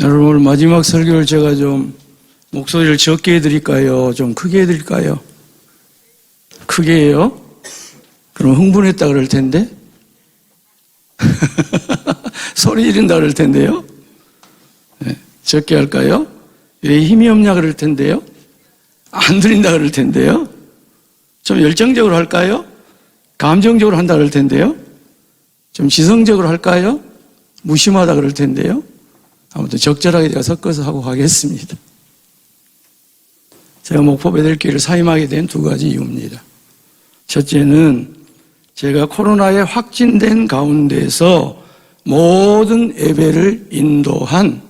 여러분, 오늘 마지막 설교를 제가 좀 목소리를 적게 해드릴까요? 좀 크게 해드릴까요? 크게 해요? 그럼 흥분했다 그럴 텐데? 소리 지른다 그럴 텐데요? 네, 적게 할까요? 왜 힘이 없냐 그럴 텐데요? 안 들린다 그럴 텐데요? 좀 열정적으로 할까요? 감정적으로 한다 그럴 텐데요? 좀 지성적으로 할까요? 무심하다 그럴 텐데요? 아무튼 적절하게 제가 섞어서 하고 가겠습니다. 제가 목포 베델교회를 사임하게 된 두 가지 이유입니다. 첫째는 제가 코로나에 확진된 가운데서 모든 예배를 인도한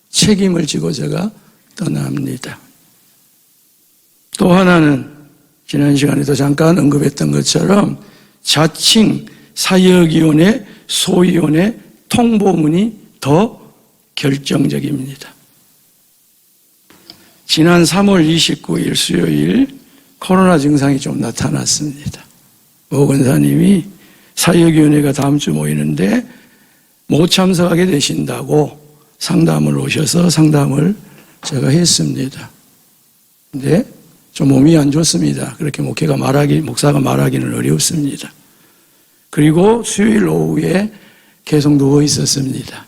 책임을 지고 제가 떠납니다. 또 하나는 지난 시간에도 잠깐 언급했던 것처럼 자칭 사역위원회, 소위원회 통보문이 더 결정적입니다. 지난 3월 29일 수요일 코로나 증상이 좀 나타났습니다. 오 권사님이 사역위원회가 다음 주 모이는데 못 참석하게 되신다고 상담을 오셔서 상담을 제가 했습니다. 근데 좀 몸이 안 좋습니다. 그렇게 목사가 말하기는 어렵습니다. 그리고 수요일 오후에 계속 누워 있었습니다.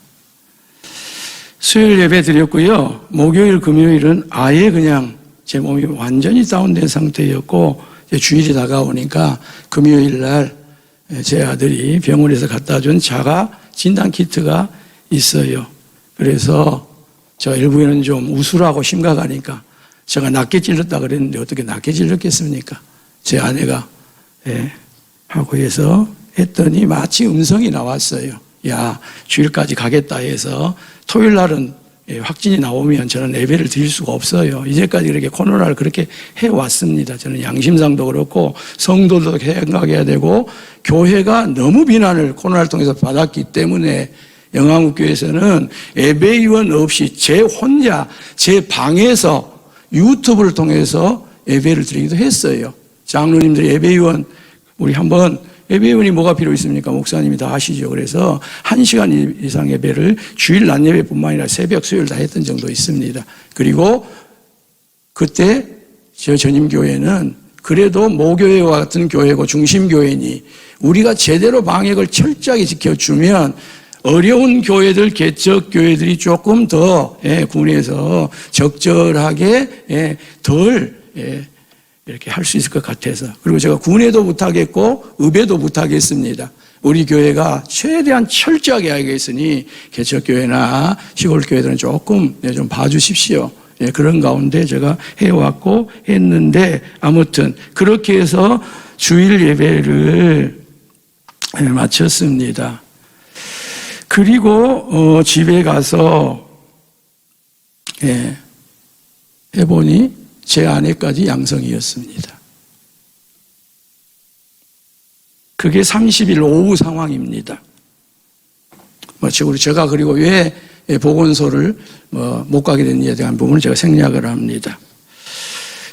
수요일 예배 드렸고요. 목요일, 금요일은 아예 그냥 제 몸이 완전히 다운된 상태였고 주일이 다가오니까 금요일 날 제 아들이 병원에서 갖다 준 자가 진단 키트가 있어요. 그래서 저 일부에는 좀 우울하고 심각하니까 제가 낮게 찔렀다 그랬는데 어떻게 낮게 찔렀겠습니까? 제 아내가 하고 해서 했더니 마치 음성이 나왔어요. 야, 주일까지 가겠다 해서 토요일 날은 확진이 나오면 저는 예배를 드릴 수가 없어요. 이제까지 그렇게 코로나를 그렇게 해왔습니다. 저는 양심상도 그렇고 성도도 생각해야 되고 교회가 너무 비난을 코로나를 통해서 받았기 때문에 영암국교에서는 예배위원 없이 제 혼자 제 방에서 유튜브를 통해서 예배를 드리기도 했어요. 장로님들이 예배위원 우리 한번 예배위원이 뭐가 필요 있습니까? 목사님이 다 아시죠. 그래서 1시간 이상 예배를 주일 낮 예배뿐만 아니라 새벽 수요일 다 했던 정도 있습니다. 그리고 그때 저 전임교회는 그래도 모교회와 같은 교회고 중심교회니 우리가 제대로 방역을 철저하게 지켜주면 어려운 교회들, 개척교회들이 조금 더 군에서 적절하게 덜 이렇게 할 수 있을 것 같아서. 그리고 제가 군에도 부탁했고 읍에도 부탁했습니다. 우리 교회가 최대한 철저하게 하겠으니 개척교회나 시골교회들은 조금 좀 봐주십시오. 그런 가운데 제가 해왔고 했는데 아무튼 그렇게 해서 주일 예배를 마쳤습니다. 그리고 집에 가서 해보니 제 아내까지 양성이었습니다. 그게 30일 오후 상황입니다. 마치고 제가 그리고 왜 보건소를 못 가게 됐는지에 대한 부분을 제가 생략을 합니다.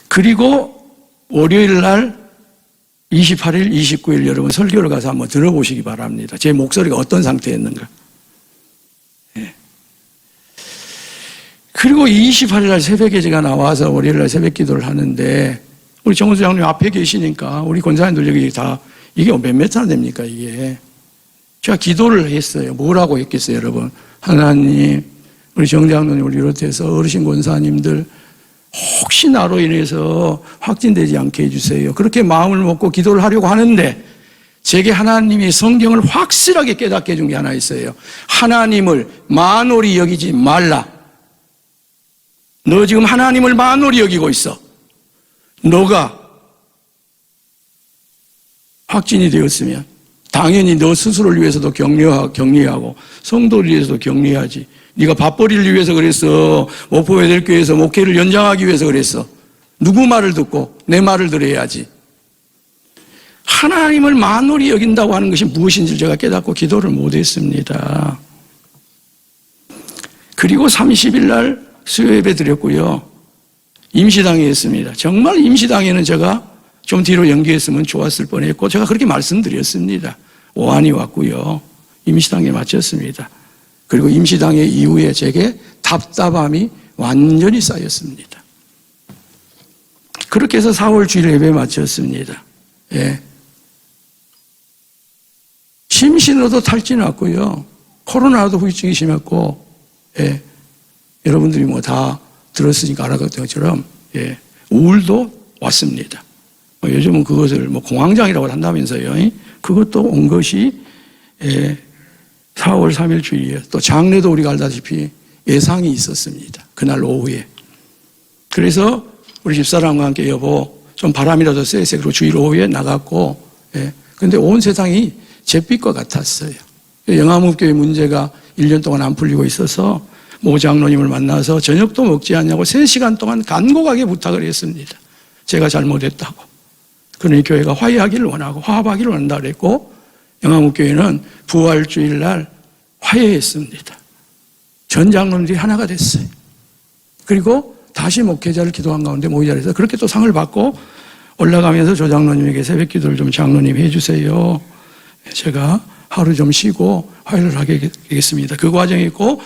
그리고 월요일 날 28일, 29일 여러분 설교를 가서 한번 들어보시기 바랍니다. 제 목소리가 어떤 상태였는가. 그리고 28일 날 새벽에 제가 나와서 월요일 날 새벽 기도를 하는데 우리 정은수 장로님 앞에 계시니까 우리 권사님들 여기 다 이게 몇 메타나 됩니까 이게. 제가 기도를 했어요. 뭐라고 했겠어요 여러분. 하나님 우리 정 장로님 우리 비롯해서 어르신 권사님들 혹시 나로 인해서 확진되지 않게 해주세요. 그렇게 마음을 먹고 기도를 하려고 하는데 제게 하나님이 성경을 확실하게 깨닫게 해준 게 하나 있어요. 하나님을 만홀히 여기지 말라. 너 지금 하나님을 만홀히 여기고 있어. 너가 확진이 되었으면 당연히 너 스스로를 위해서도 격리하고 성도를 위해서도 격리하지. 네가 밥벌이를 위해서 그랬어. 목포 베델교회에서 목회를 연장하기 위해서 그랬어. 누구 말을 듣고 내 말을 들어야지. 하나님을 만홀히 여긴다고 하는 것이 무엇인지 제가 깨닫고 기도를 못했습니다. 그리고 30일 날 수요 예배 드렸고요. 임시당에 했습니다. 정말 임시당에는 제가 좀 뒤로 연기했으면 좋았을 뻔했고 제가 그렇게 말씀드렸습니다. 오한이 왔고요. 임시당에 마쳤습니다. 그리고 임시당의 이후에 제게 답답함이 완전히 쌓였습니다. 그렇게 해서 4월 주일 예배 마쳤습니다. 예. 심신으로도 탈진 왔고요. 코로나도 후유증이 심했고, 예. 여러분들이 뭐 다 들었으니까 알아갔던 것처럼, 예. 우울도 왔습니다. 요즘은 그것을 뭐 공황장애라고 한다면서요. 그것도 온 것이, 예. 4월 3일 주일이에요. 또 장례도 우리가 알다시피 예상이 있었습니다. 그날 오후에. 그래서 우리 집사람과 함께 여보, 좀 바람이라도 쐬세. 그리고 주일 오후에 나갔고, 예. 근데 온 세상이 잿빛과 같았어요. 영암읍교회 문제가 1년 동안 안 풀리고 있어서 모 장로님을 만나서 저녁도 먹지 않냐고 3시간 동안 간곡하게 부탁을 했습니다. 제가 잘못했다고. 그러니 교회가 화해하기를 원하고 화합하기를 원한다 그랬고, 영암읍교회는 부활주일 날 화해했습니다. 전 장로님들이 하나가 됐어요. 그리고 다시 목회자를 기도한 가운데 모이 자리에서 그렇게 또 상을 받고 올라가면서 조 장로님에게 새벽 기도를 좀 장로님 해주세요. 제가 하루 좀 쉬고 화해를 하겠습니다. 그 과정이 있고,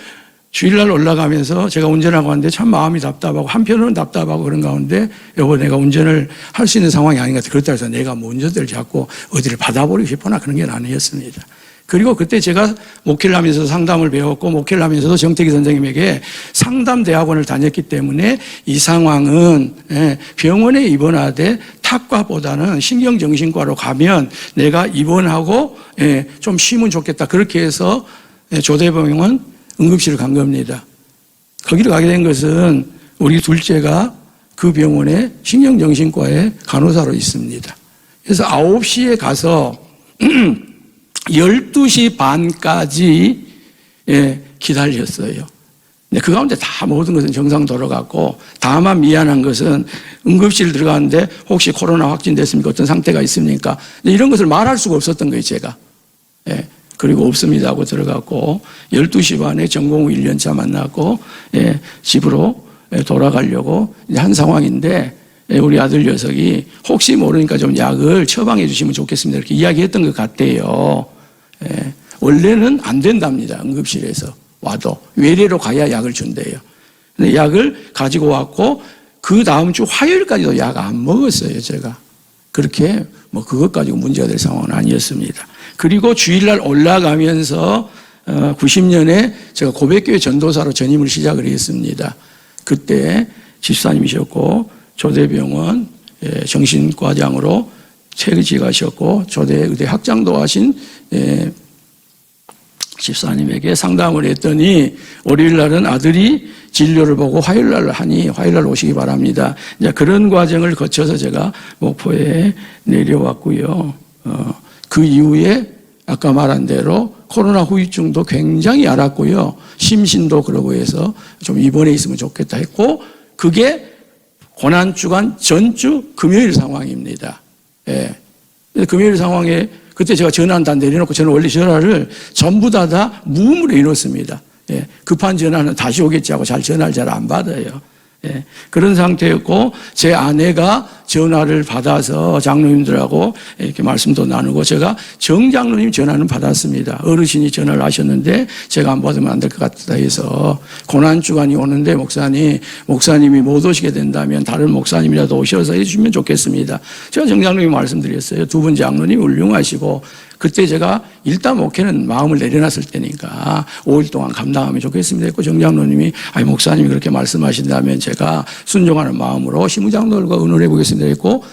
주일날 올라가면서 제가 운전하고 왔는데 참 마음이 답답하고 한편으로는 답답하고 그런 가운데 여보 내가 운전을 할 수 있는 상황이 아닌 것 같아. 그렇다 해서 내가 뭐 운전대를 잡고 어디를 받아버리고 싶거나 그런 게 아니었습니다. 그리고 그때 제가 목회를 하면서 상담을 배웠고 목회를 하면서도 정태기 선생님에게 상담대학원을 다녔기 때문에 이 상황은 병원에 입원하되 탁과보다는 신경정신과로 가면 내가 입원하고 좀 쉬면 좋겠다. 그렇게 해서 조대병원 응급실을 간 겁니다. 거기를 가게 된 것은 우리 둘째가 그 병원에 신경정신과에 간호사로 있습니다. 그래서 9시에 가서 12시 반까지 기다렸어요. 그 가운데 다 모든 것은 정상 돌아갔고, 다만 미안한 것은 응급실 들어가는데 혹시 코로나 확진됐습니까? 어떤 상태가 있습니까? 이런 것을 말할 수가 없었던 거예요, 제가. 그리고 없습니다 하고 들어갔고, 12시 반에 전공후 1년차 만났고, 집으로 돌아가려고 한 상황인데, 우리 아들 녀석이 혹시 모르니까 좀 약을 처방해 주시면 좋겠습니다. 이렇게 이야기했던 것 같대요. 원래는 안 된답니다. 응급실에서 와도. 외래로 가야 약을 준대요. 근데 약을 가지고 왔고, 그 다음 주 화요일까지도 약 안 먹었어요, 제가. 그렇게 뭐 그것 가지고 문제가 될 상황은 아니었습니다. 그리고 주일날 올라가면서 90년에 제가 고백교회 전도사로 전임을 시작을 했습니다. 그때 집사님이셨고 조대병원 정신과장으로 체리직하셨고 조대의대 학장도 하신 집사님에게 상담을 했더니 월요일 날은 아들이 진료를 보고 화요일 날 하니 화요일 날 오시기 바랍니다. 이제 그런 과정을 거쳐서 제가 목포에 내려왔고요. 그 이후에 아까 말한 대로 코로나 후유증도 굉장히 앓았고요. 심신도 그러고 해서 좀 입원해 있으면 좋겠다 했고, 그게 고난주간 전주 금요일 상황입니다. 금요일 상황에 그때 제가 전화는 다 내려놓고 저는 원래 전화를 전부 다 무음으로 해놓습니다. 급한 전화는 다시 오겠지 하고 전화를 잘 안 받아요. 그런 상태였고, 제 아내가 전화를 받아서 장로님들하고 이렇게 말씀도 나누고, 제가 정 장로님 전화는 받았습니다. 어르신이 전화를 하셨는데 제가 안 받으면 안 될 것 같다 해서, 고난주간이 오는데 목사님이 못 오시게 된다면 다른 목사님이라도 오셔서 해주시면 좋겠습니다. 제가 정 장로님 말씀드렸어요. 두 분 장로님 훌륭하시고, 그때 제가 일단 목회는 마음을 내려놨을 때니까 5일 동안 감당하면 좋겠습니다 했고, 정장로님이 아니 목사님이 그렇게 말씀하신다면 제가 순종하는 마음으로 시무장로들과 의논해 보겠습니다 했고,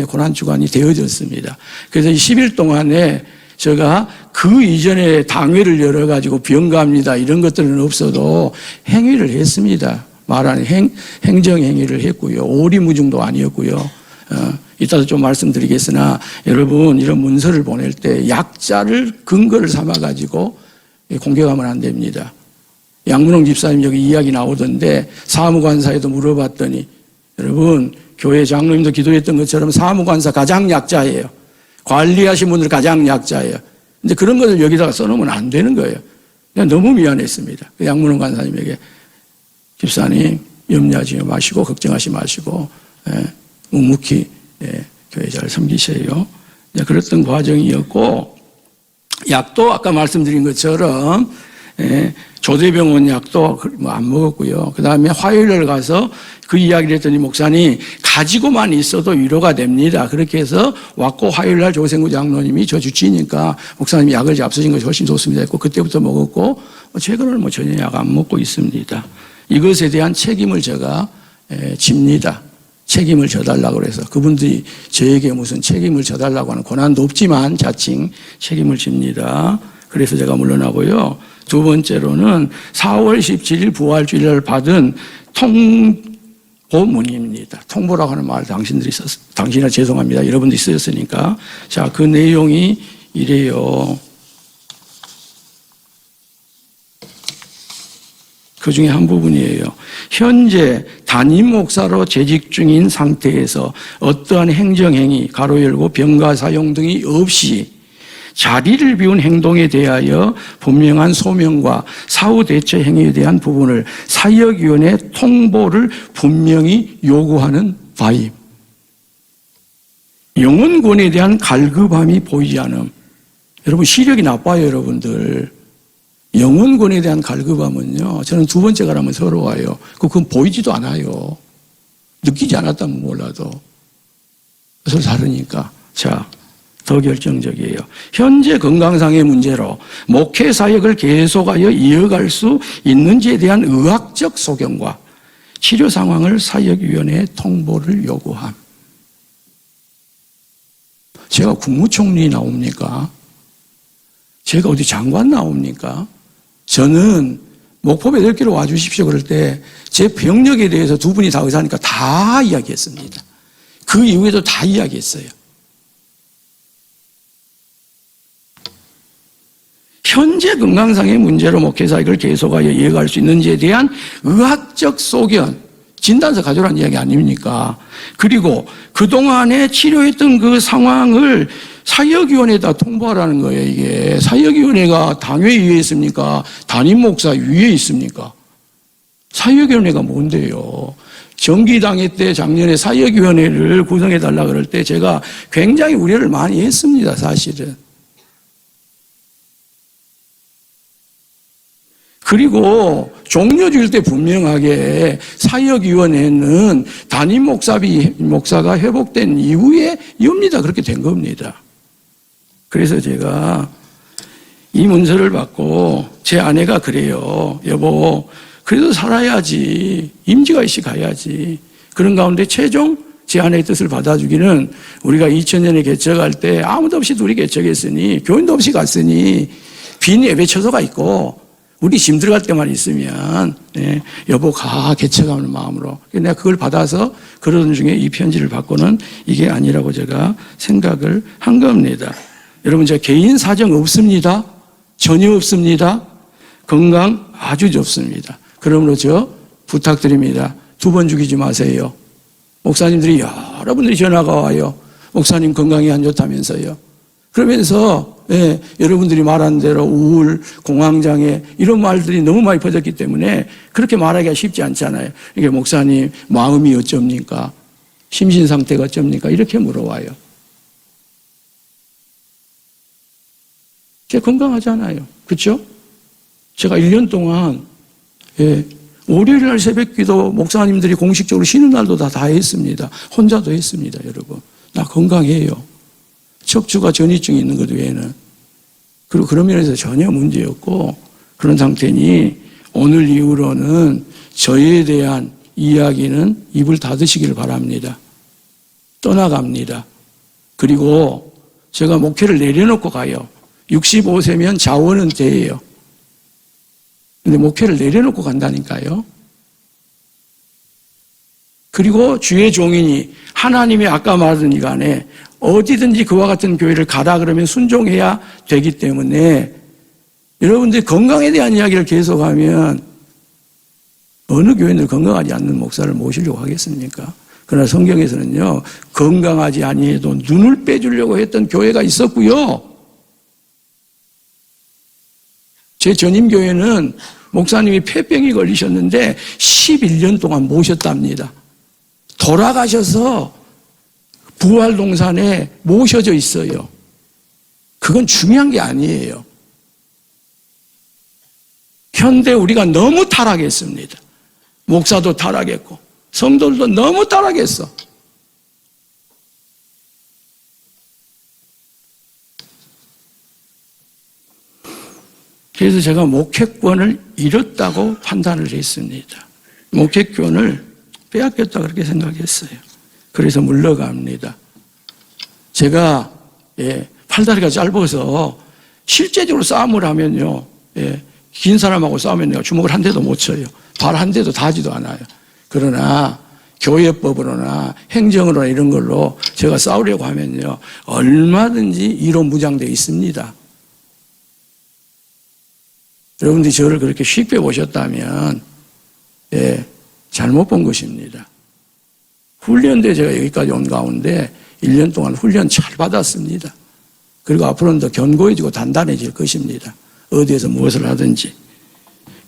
고난주간이 되어졌습니다. 그래서 이 10일 동안에 제가 그 이전에 당회를 열어가지고 병갑니다 이런 것들은 없어도 행위를 했습니다. 말하는 행정행위를 했고요. 오리무중도 아니었고요. 이따도 좀 말씀드리겠으나, 여러분 이런 문서를 보낼 때 약자를 근거를 삼아가지고 공격하면 안 됩니다. 양문홍 집사님 여기 이야기 나오던데, 사무관사에도 물어봤더니, 여러분 교회 장로님도 기도했던 것처럼 사무관사 가장 약자예요. 관리하신 분들 가장 약자예요. 근데 그런 것을 여기다가 써놓으면 안 되는 거예요. 그냥 너무 미안했습니다. 양문홍 간사님에게 집사님 염려하지 마시고 걱정하지 마시고 묵묵히 교회 잘 섬기세요. 그랬던 과정이었고, 약도 아까 말씀드린 것처럼 조대병원 약도 안 먹었고요. 그 다음에 화요일날 가서 그 이야기를 했더니 목사님 가지고만 있어도 위로가 됩니다. 그렇게 해서 왔고 화요일날 조생구 장로님이 저 주치니까 목사님이 약을 잡수신 것이 훨씬 좋습니다 했고 그때부터 먹었고 최근에는 전혀 약 안 먹고 있습니다. 이것에 대한 책임을 제가 집니다. 책임을 져달라고 그래서 그분들이 저에게 무슨 책임을 져달라고 하는 권한도 없지만 자칭 책임을 집니다. 그래서 제가 물러나고요. 두 번째로는 4월 17일 부활주일날 받은 통보문입니다. 통보라고 하는 말 당신이나 죄송합니다. 여러분들이 쓰였으니까. 자, 그 내용이 이래요. 그 중에 한 부분이에요. 현재 담임 목사로 재직 중인 상태에서 어떠한 행정행위, 가로 열고 병가 사용 등이 없이 자리를 비운 행동에 대하여 분명한 소명과 사후 대처 행위에 대한 부분을 사역위원회 통보를 분명히 요구하는 바임. 영혼권에 대한 갈급함이 보이지 않음. 여러분 시력이 나빠요, 여러분들. 영혼권에 대한 갈급함은요, 저는 두 번째가 라면 서러워요. 그건 보이지도 않아요. 느끼지 않았다면 몰라도. 서로 다르니까. 자, 더 결정적이에요. 현재 건강상의 문제로 목회 사역을 계속하여 이어갈 수 있는지에 대한 의학적 소견과 치료 상황을 사역위원회에 통보를 요구함. 제가 국무총리 나옵니까? 제가 어디 장관 나옵니까? 저는 목포 8개로 와주십시오 그럴 때 제 병력에 대해서 두 분이 다 의사니까 다 이야기했습니다. 그 이후에도 다 이야기했어요. 현재 건강상의 문제로 목회사역을 계속하여 이어갈 수 있는지에 대한 의학적 소견, 진단서 가져오라는 이야기 아닙니까? 그리고 그동안에 치료했던 그 상황을 사역위원회에다 통보하라는 거예요, 이게. 사역위원회가 당회 위에 있습니까? 담임 목사 위에 있습니까? 사역위원회가 뭔데요? 정기당회 때 작년에 사역위원회를 구성해달라 그럴 때 제가 굉장히 우려를 많이 했습니다, 사실은. 그리고 종료주일 때 분명하게 사역위원회는 담임 목사가 회복된 이후에 엽니다. 그렇게 된 겁니다. 그래서 제가 이 문서를 받고 제 아내가 그래요. 여보, 그래도 살아야지. 임지가 있이 가야지. 그런 가운데 최종 제 아내의 뜻을 받아주기는 우리가 2000년에 개척할 때 아무도 없이 둘이 개척했으니 교인도 없이 갔으니 빈 예배처소가 있고 우리 짐 들어갈 때만 있으면 여보 가 개척하는 마음으로 내가 그걸 받아서 그러던 중에 이 편지를 받고는 이게 아니라고 제가 생각을 한 겁니다. 여러분 저 개인 사정 없습니다. 전혀 없습니다. 건강 아주 좋습니다. 그러므로 저 부탁드립니다. 2번 죽이지 마세요. 목사님들이 여러분들이 전화가 와요. 목사님 건강이 안 좋다면서요. 그러면서 여러분들이 말한 대로 우울, 공황장애 이런 말들이 너무 많이 퍼졌기 때문에 그렇게 말하기가 쉽지 않잖아요. 이게 목사님 마음이 어쩝니까? 심신 상태가 어쩝니까? 이렇게 물어와요. 제가 건강하잖아요. 그렇죠? 제가 1년 동안 월요일 날 새벽기도 목사님들이 공식적으로 쉬는 날도 다 했습니다. 혼자도 했습니다, 여러분. 나 건강해요. 척추가 전이증이 있는 것 외에는. 그리고 그런 면에서 전혀 문제였고 그런 상태니 오늘 이후로는 저에 대한 이야기는 입을 닫으시길 바랍니다. 떠나갑니다. 그리고 제가 목회를 내려놓고 가요. 65세면 자원은 돼요. 근데 목회를 내려놓고 간다니까요. 그리고 주의 종인이 하나님이 아까 말하던 이간에 어디든지 그와 같은 교회를 가라 그러면 순종해야 되기 때문에 여러분들이 건강에 대한 이야기를 계속하면 어느 교회는 건강하지 않는 목사를 모시려고 하겠습니까? 그러나 성경에서는요, 건강하지 아니해도 눈을 빼주려고 했던 교회가 있었고요. 제 전임교회는 목사님이 폐병이 걸리셨는데 11년 동안 모셨답니다. 돌아가셔서 부활동산에 모셔져 있어요. 그건 중요한 게 아니에요. 현대 우리가 너무 타락했습니다. 목사도 타락했고 성도들도 너무 타락했어. 그래서 제가 목회권을 잃었다고 판단을 했습니다. 목회권을 빼앗겼다 그렇게 생각했어요. 그래서 물러갑니다. 제가 팔다리가 짧아서 실제적으로 싸움을 하면요, 긴 사람하고 싸우면 내가 주먹을 한 대도 못 쳐요. 발 한 대도 닿지도 않아요. 그러나 교회법으로나 행정으로나 이런 걸로 제가 싸우려고 하면요, 얼마든지 이로 무장되어 있습니다. 여러분들이 저를 그렇게 쉽게 보셨다면 잘못 본 것입니다. 훈련대 제가 여기까지 온 가운데 1년 동안 훈련 잘 받았습니다. 그리고 앞으로는 더 견고해지고 단단해질 것입니다. 어디에서 무엇을 하든지.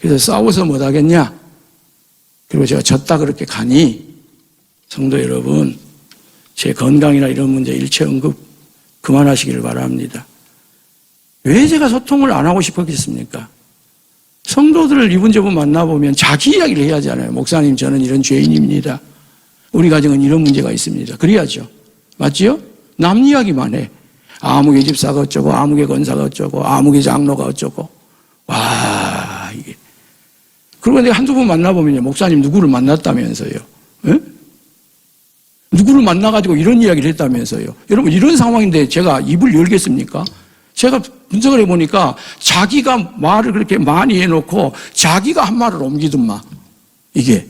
그래서 싸워서 못하겠냐? 그리고 제가 졌다 그렇게 가니 성도 여러분, 제 건강이나 이런 문제 일체 언급 그만하시기를 바랍니다. 왜 제가 소통을 안 하고 싶었겠습니까? 성도들을 이분저분 만나보면 자기 이야기를 해야 하잖아요. 목사님, 저는 이런 죄인입니다. 우리 가정은 이런 문제가 있습니다. 그래야죠. 맞지요? 남 이야기만 해. 아무개 집사가 어쩌고, 아무개 권사가 어쩌고, 아무개 장로가 어쩌고. 와, 이게. 그리고 내가 한두 번 만나보면요, 목사님 누구를 만났다면서요. 에? 누구를 만나가지고 이런 이야기를 했다면서요. 여러분, 이런 상황인데 제가 입을 열겠습니까? 제가 분석을 해보니까 자기가 말을 그렇게 많이 해놓고 자기가 한 말을 옮기더만, 이게.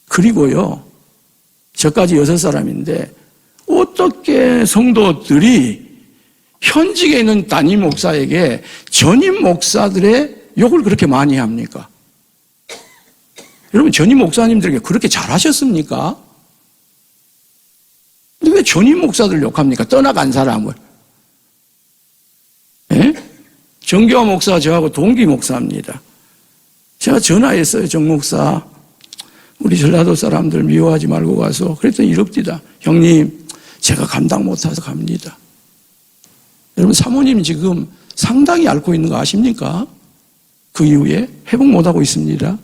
그리고요, 저까지 6사람인데 어떻게 성도들이 현직에 있는 담임 목사에게 전임 목사들의 욕을 그렇게 많이 합니까? 여러분, 전임 목사님들에게 그렇게 잘하셨습니까? 근데 왜 전임 목사들을 욕합니까? 떠나간 사람을. 예? 정교화 목사 저하고 동기 목사입니다. 제가 전화했어요. 정 목사, 우리 전라도 사람들 미워하지 말고 가서. 그랬더니 이럽디다. 형님, 제가 감당 못해서 갑니다. 여러분, 사모님 지금 상당히 앓고 있는 거 아십니까? 그 이후에 회복 못하고 있습니다.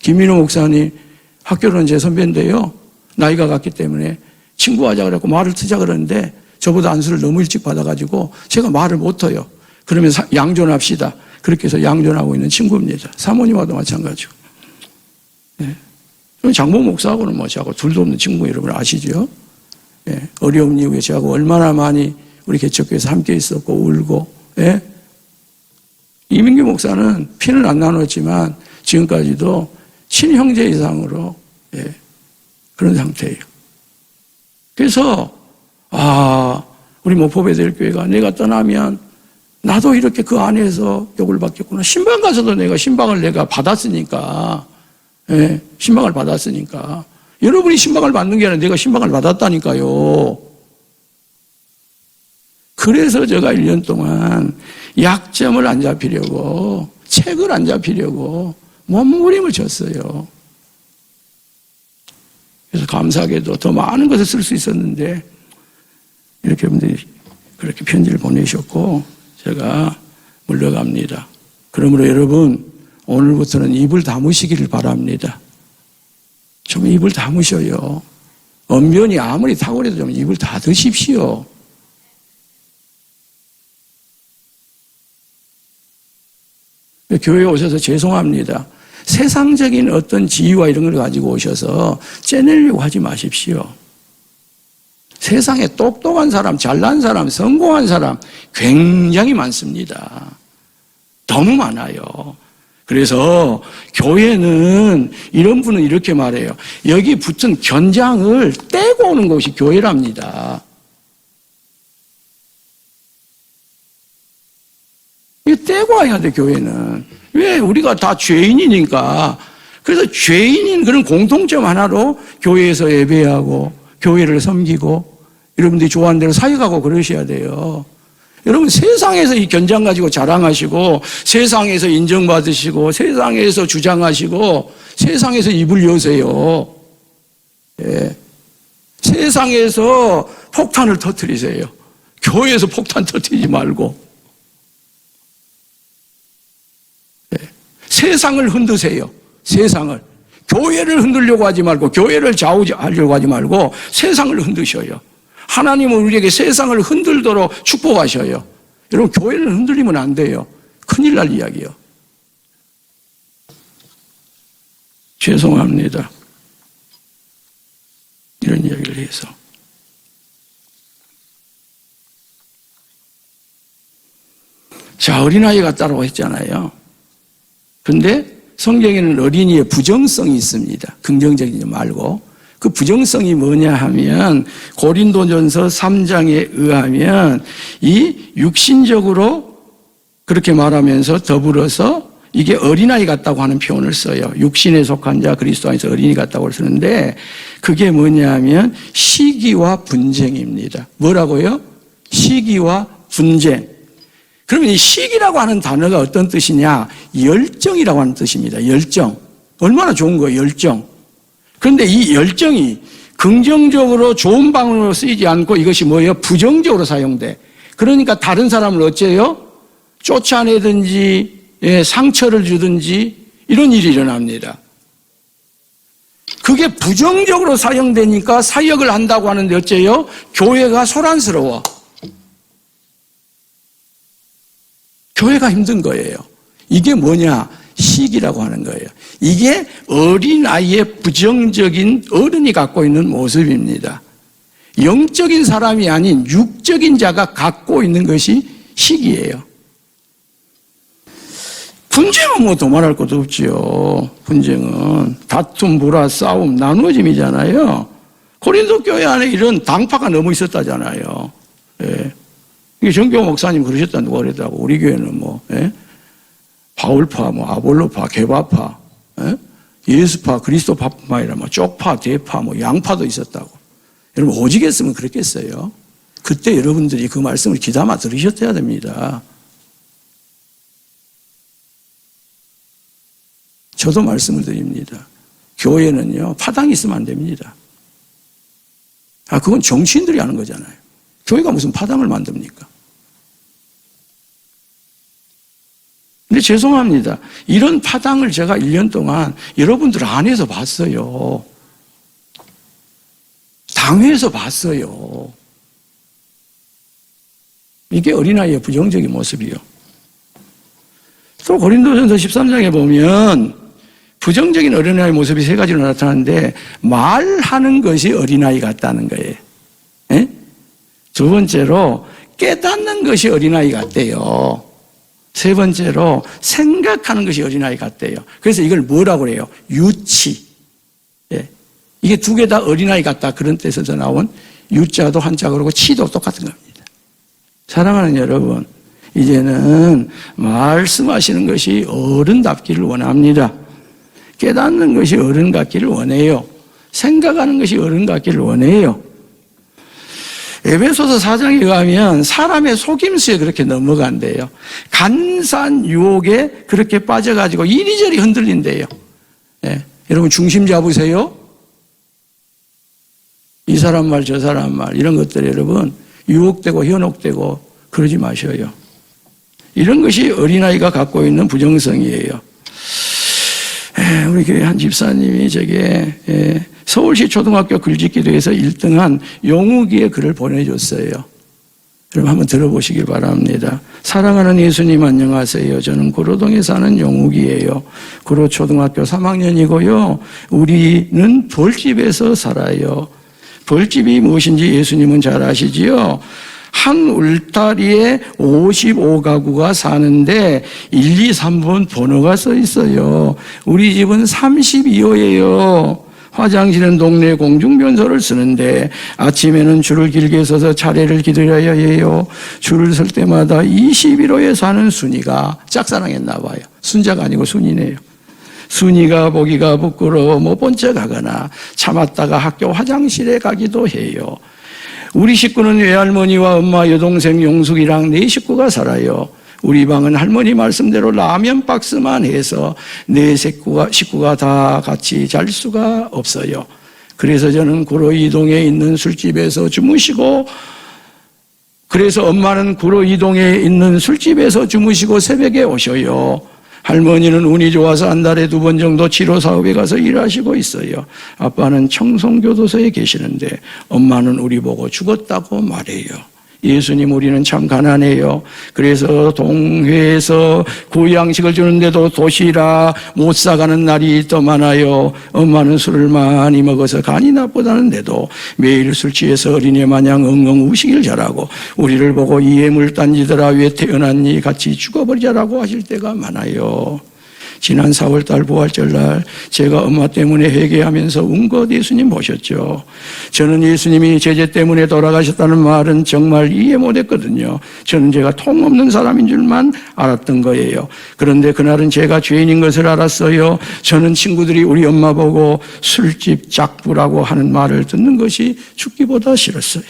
김민호 목사님, 학교로는 제 선배인데요, 나이가 같기 때문에 친구하자 그랬고 말을 트자 그러는데 저보다 안수를 너무 일찍 받아가지고 제가 말을 못해요. 그러면 양존합시다. 그렇게 해서 양존하고 있는 친구입니다. 사모님하고도 마찬가지고. 네. 장모 목사하고는 뭐 저하고 둘도 없는 친구 여러분 아시죠? 예, 어려운 이후에 저하고 얼마나 많이 우리 개척교회에서 함께 있었고 울고. 예? 이민규 목사는 피는 안 나눴지만 지금까지도 친형제 이상으로 그런 상태예요. 그래서 우리 목포베델교회가 내가 떠나면 나도 이렇게 그 안에서 욕을 받겠구나. 신방 가서도 내가 신방을 내가 받았으니까. 신방을 받았으니까. 여러분이 신방을 받는 게 아니라 내가 신방을 받았다니까요. 그래서 제가 1년 동안 약점을 안 잡히려고, 책을 안 잡히려고 몸부림을 쳤어요. 그래서 감사하게도 더 많은 것을 쓸 수 있었는데 이렇게 여러분들이 그렇게 편지를 보내셨고 제가 물러갑니다. 그러므로 여러분, 오늘부터는 입을 다무시기를 바랍니다. 좀 입을 다무셔요. 언변이 아무리 탁월해도 좀 입을 닫으십시오. 교회에 오셔서 죄송합니다. 세상적인 어떤 지위와 이런 걸 가지고 오셔서 째내려고 하지 마십시오. 세상에 똑똑한 사람, 잘난 사람, 성공한 사람 굉장히 많습니다. 너무 많아요. 그래서 교회는 이런 분은 이렇게 말해요. 여기 붙은 견장을 떼고 오는 것이 교회랍니다. 이거 떼고 와야 돼, 교회는. 왜? 우리가 다 죄인이니까. 그래서 죄인인 그런 공통점 하나로 교회에서 예배하고 교회를 섬기고 여러분들이 좋아하는 대로 사역하고 그러셔야 돼요. 여러분, 세상에서 이 견장 가지고 자랑하시고 세상에서 인정받으시고 세상에서 주장하시고 세상에서 입을 여세요. 예. 세상에서 폭탄을 터뜨리세요. 교회에서 폭탄 터뜨리지 말고. 세상을 흔드세요. 세상을. 교회를 흔들려고 하지 말고, 교회를 좌우하려고 하지 말고 세상을 흔드셔요. 하나님은 우리에게 세상을 흔들도록 축복하셔요. 여러분, 교회를 흔들리면 안 돼요. 큰일 날 이야기요. 죄송합니다. 이런 이야기를 해서. 자, 어린아이 같다고 했잖아요. 근데 성경에는 어린이의 부정성이 있습니다. 긍정적이지 말고. 그 부정성이 뭐냐 하면 고린도전서 3장에 의하면 이 육신적으로 그렇게 말하면서 더불어서 이게 어린아이 같다고 하는 표현을 써요. 육신에 속한 자 그리스도 안에서 어린이 같다고 쓰는데 그게 뭐냐 하면 시기와 분쟁입니다. 뭐라고요? 시기와 분쟁. 그러면 이 시기라고 하는 단어가 어떤 뜻이냐? 열정이라고 하는 뜻입니다. 열정. 얼마나 좋은 거예요, 열정. 그런데 이 열정이 긍정적으로 좋은 방향으로 쓰이지 않고 이것이 뭐예요? 부정적으로 사용돼. 그러니까 다른 사람을 어째요? 쫓아내든지 상처를 주든지 이런 일이 일어납니다. 그게 부정적으로 사용되니까 사역을 한다고 하는데 어째요? 교회가 소란스러워. 교회가 힘든 거예요. 이게 뭐냐? 시기라고 하는 거예요. 이게 어린아이의 부정적인 어른이 갖고 있는 모습입니다. 영적인 사람이 아닌 육적인 자가 갖고 있는 것이 시기예요. 분쟁은 뭐 더 말할 것도 없지요. 분쟁은 다툼, 불화, 싸움, 나누어짐이잖아요. 고린도 교회 안에 이런 당파가 너무 있었다잖아요. 예. 이게 정교 목사님 그러셨다고 그러더라고. 우리 교회는 뭐 바울파, 뭐 아볼로파, 개바파, 예수파, 그리스도파뿐만 아니라 뭐 쪽파, 대파, 뭐 양파도 있었다고. 여러분 오직했으면 그랬겠어요. 그때 여러분들이 그 말씀을 귀담아 들으셨어야 됩니다. 저도 말씀을 드립니다. 교회는요 파당이 있으면 안 됩니다. 그건 정치인들이 하는 거잖아요. 교회가 무슨 파당을 만듭니까? 근데 죄송합니다. 이런 파당을 제가 1년 동안 여러분들 안에서 봤어요. 당회에서 봤어요. 이게 어린아이의 부정적인 모습이요. 또 고린도전서 13장에 보면 부정적인 어린아이의 모습이 세 가지로 나타나는데 말하는 것이 어린아이 같다는 거예요. 예? 두 번째로 깨닫는 것이 어린아이 같대요. 세 번째로 생각하는 것이 어린아이 같대요. 그래서 이걸 뭐라고 그래요? 유치. 예. 이게 두 개 다 어린아이 같다. 그런 뜻에서 나온 유자도 한자 그러고 치도 똑같은 겁니다. 사랑하는 여러분, 이제는 말씀하시는 것이 어른답기를 원합니다. 깨닫는 것이 어른 같기를 원해요. 생각하는 것이 어른 같기를 원해요. 에베소서 4장에 가면 사람의 속임수에 그렇게 넘어간대요. 간사한 유혹에 그렇게 빠져가지고 이리저리 흔들린대요. 예. 여러분 중심 잡으세요. 이 사람 말 저 사람 말 이런 것들 여러분 유혹되고 현혹되고 그러지 마셔요. 이런 것이 어린아이가 갖고 있는 부정성이에요. 우리 교회 한 집사님이 저게 서울시 초등학교 글짓기도에서 1등한 용욱이의 글을 보내줬어요. 여러분 한번 들어보시길 바랍니다. 사랑하는 예수님 안녕하세요. 저는 구로동에 사는 용욱이에요. 구로초등학교 3학년이고요. 우리는 벌집에서 살아요. 벌집이 무엇인지 예수님은 잘 아시지요? 한 울타리에 55가구가 사는데 1, 2, 3번 번호가 써 있어요. 우리 집은 32호예요. 화장실은 동네 공중변소를 쓰는데 아침에는 줄을 길게 서서 차례를 기다려야 해요. 줄을 설 때마다 21호에 사는 순이가 짝사랑했나 봐요. 순자가 아니고 순이네요. 순이가 보기가 부끄러워 못 본 척하거나 참았다가 학교 화장실에 가기도 해요. 우리 식구는 외할머니와 엄마, 여동생 용숙이랑 4식구가 살아요. 우리 방은 할머니 말씀대로 라면 박스만 해서 4식구가 다 같이 잘 수가 없어요. 그래서 저는 구로 이동에 있는 술집에서 주무시고 그래서 엄마는 구로 이동에 있는 술집에서 주무시고 새벽에 오셔요. 할머니는 운이 좋아서 한 달에 2번 정도 치료 사업에 가서 일하시고 있어요. 아빠는 청송교도소에 계시는데 엄마는 우리 보고 죽었다고 말해요. 예수님, 우리는 참 가난해요. 그래서 동회에서 구양식을 주는데도 도시락 못 사가는 날이 더 많아요. 엄마는 술을 많이 먹어서 간이 나쁘다는데도 매일 술 취해서 어린애 마냥 엉엉 우시길 잘하고 우리를 보고 이 애물 딴지더라 왜 태어났니 같이 죽어버리자라고 하실 때가 많아요. 지난 4월달 부활절날 제가 엄마 때문에 회개하면서 운 것 예수님 보셨죠. 저는 예수님이 제재 때문에 돌아가셨다는 말은 정말 이해 못했거든요. 저는 제가 통 없는 사람인 줄만 알았던 거예요. 그런데 그날은 제가 죄인인 것을 알았어요. 저는 친구들이 우리 엄마 보고 술집 짝부라고 하는 말을 듣는 것이 죽기보다 싫었어요.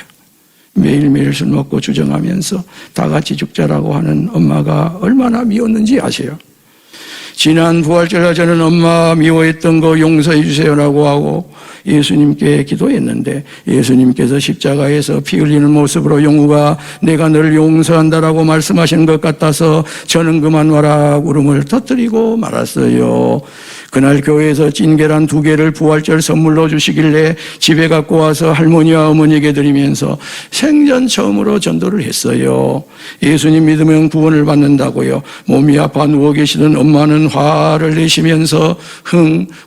매일매일 술 먹고 주정하면서 다 같이 죽자라고 하는 엄마가 얼마나 미웠는지 아세요? 지난 부활절에 저는 엄마 미워했던 거 용서해 주세요라고 하고 예수님께 기도했는데 예수님께서 십자가에서 피 흘리는 모습으로 용우가 내가 너를 용서한다라고 말씀하시는 것 같아서 저는 그만 와라 울음을 터뜨리고 말았어요. 그날 교회에서 찐계란 2개를 부활절 선물로 주시길래 집에 갖고 와서 할머니와 어머니에게 드리면서 생전 처음으로 전도를 했어요. 예수님 믿으면 구원을 받는다고요. 몸이 아파 누워 계시던 엄마는 화를 내시면서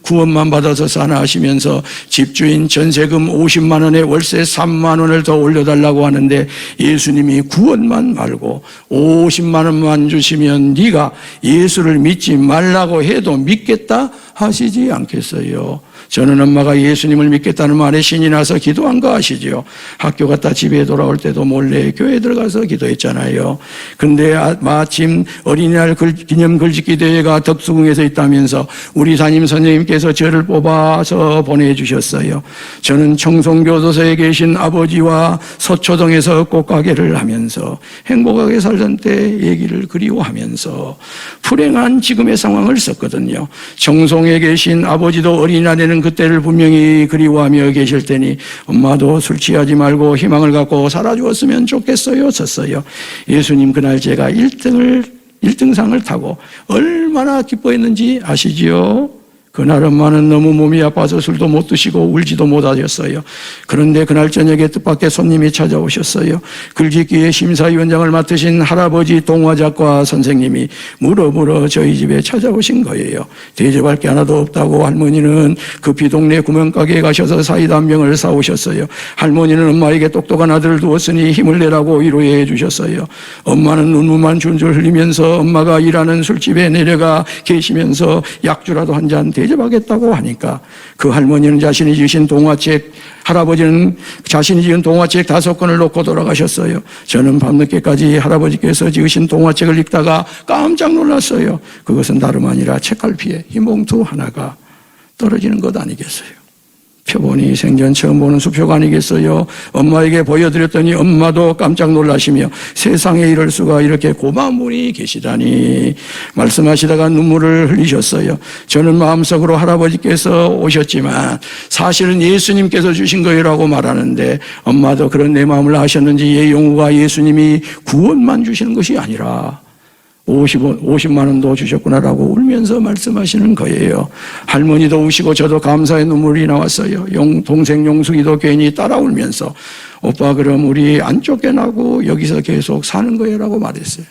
구원만 받아서 사나 하시면서 집주인 전세금 50만 원에 월세 3만 원을 더 올려달라고 하는데 예수님이 구원만 말고 50만 원만 주시면 네가 예수를 믿지 말라고 해도 믿겠다 하시지 않겠어요? 저는 엄마가 예수님을 믿겠다는 말에 신이 나서 기도한 거 아시죠? 학교 갔다 집에 돌아올 때도 몰래 교회 들어가서 기도했잖아요. 근데 마침 어린이날 기념 글짓기 대회가 덕수궁에서 있다면서 우리 담임 선생님께서 저를 뽑아서 보내주셨어요. 저는 청송교도소에 계신 아버지와 서초동에서 꽃가게를 하면서 행복하게 살던 때 얘기를 그리워하면서 불행한 지금의 상황을 썼거든요. 청송에 계신 아버지도 어린이날에는 그때를 분명히 그리워하며 계실 테니 엄마도 술 취하지 말고 희망을 갖고 살아주었으면 좋겠어요 썼어요. 예수님 그날 제가 1등상을 타고 얼마나 기뻐했는지 아시지요? 그날 엄마는 너무 몸이 아파서 술도 못 드시고 울지도 못하셨어요. 그런데 그날 저녁에 뜻밖의 손님이 찾아오셨어요. 글짓기의 심사위원장을 맡으신 할아버지 동화작가 선생님이 물어보러 저희 집에 찾아오신 거예요. 대접할 게 하나도 없다고 할머니는 급히 동네 구멍가게에 가셔서 사이다 한 병을 사오셨어요. 할머니는 엄마에게 똑똑한 아들을 두었으니 힘을 내라고 위로해 주셨어요. 엄마는 눈물만 줄줄 흘리면서 엄마가 일하는 술집에 내려가 계시면서 약주라도 한 잔 대접하겠다고 하니까 그 할머니는 자신이 지으신 동화책, 할아버지는 자신이 지은 동화책 5권을 놓고 돌아가셨어요. 저는 밤늦게까지 할아버지께서 지으신 동화책을 읽다가 깜짝 놀랐어요. 그것은 다름 아니라 책갈피에 흰 봉투 하나가 떨어지는 것 아니겠어요? 표본이 생전 처음 보는 수표가 아니겠어요? 엄마에게 보여드렸더니 엄마도 깜짝 놀라시며 세상에 이럴 수가 이렇게 고마운 분이 계시다니 말씀하시다가 눈물을 흘리셨어요. 저는 마음속으로 할아버지께서 오셨지만 사실은 예수님께서 주신 거라고 말하는데 엄마도 그런 내 마음을 아셨는지 예용우가 예수님이 구원만 주시는 것이 아니라 50만 원도 주셨구나라고 울면서 말씀하시는 거예요. 할머니도 우시고 저도 감사의 눈물이 나왔어요. 동생 용숙이도 괜히 따라 울면서 오빠 그럼 우리 안 쫓겨나고 여기서 계속 사는 거예요 라고 말했어요.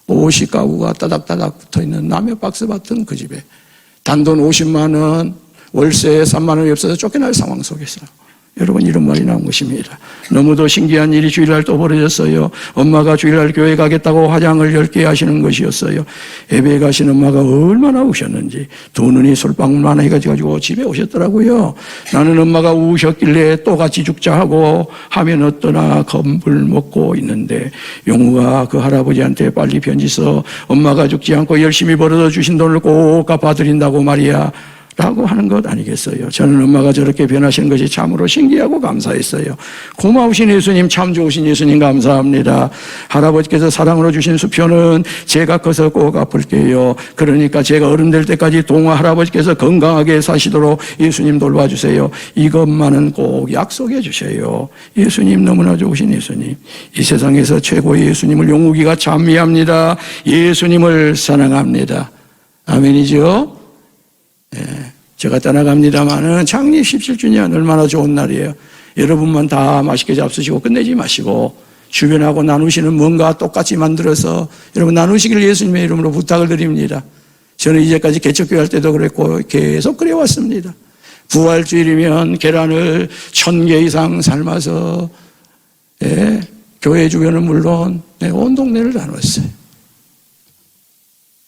50가구가 따닥따닥 붙어있는 남의 박스 밭은 그 집에 단돈 50만 원 월세 3만 원이 없어서 쫓겨날 상황 속에서 여러분 이런 말이 나온 것입니다. 너무도 신기한 일이 주일날 또 벌어졌어요. 엄마가 주일날 교회 가겠다고 화장을 10개 하시는 것이었어요. 예배에 가신 엄마가 얼마나 우셨는지 두 눈이 솔방울만 해가지고 집에 오셨더라고요. 나는 엄마가 우셨길래 또 같이 죽자 하고 하면 어떠나 겁을 먹고 있는데 용우가 그 할아버지한테 빨리 편지 써 엄마가 죽지 않고 열심히 벌어다 주신 돈을 꼭 갚아드린다고 말이야 라고 하는 것 아니겠어요? 저는 엄마가 저렇게 변하시는 것이 참으로 신기하고 감사했어요. 고마우신 예수님, 참 좋으신 예수님 감사합니다. 할아버지께서 사랑으로 주신 수표는 제가 커서 꼭 갚을게요. 그러니까 제가 어른 될 때까지 동화 할아버지께서 건강하게 사시도록 예수님 돌봐주세요. 이것만은 꼭 약속해 주세요. 예수님 너무나 좋으신 예수님. 이 세상에서 최고의 예수님을 용우기가 찬미합니다. 예수님을 사랑합니다. 아멘이죠? 예, 제가 떠나갑니다마는 창립 17주년 얼마나 좋은 날이에요. 여러분만 다 맛있게 잡수시고 끝내지 마시고 주변하고 나누시는 뭔가 똑같이 만들어서 여러분 나누시길 예수님의 이름으로 부탁을 드립니다. 저는 이제까지 개척교회 할 때도 그랬고 계속 그래왔습니다. 부활주일이면 계란을 1000개 이상 삶아서 예, 교회 주변은 물론 온 동네를 나눴어요.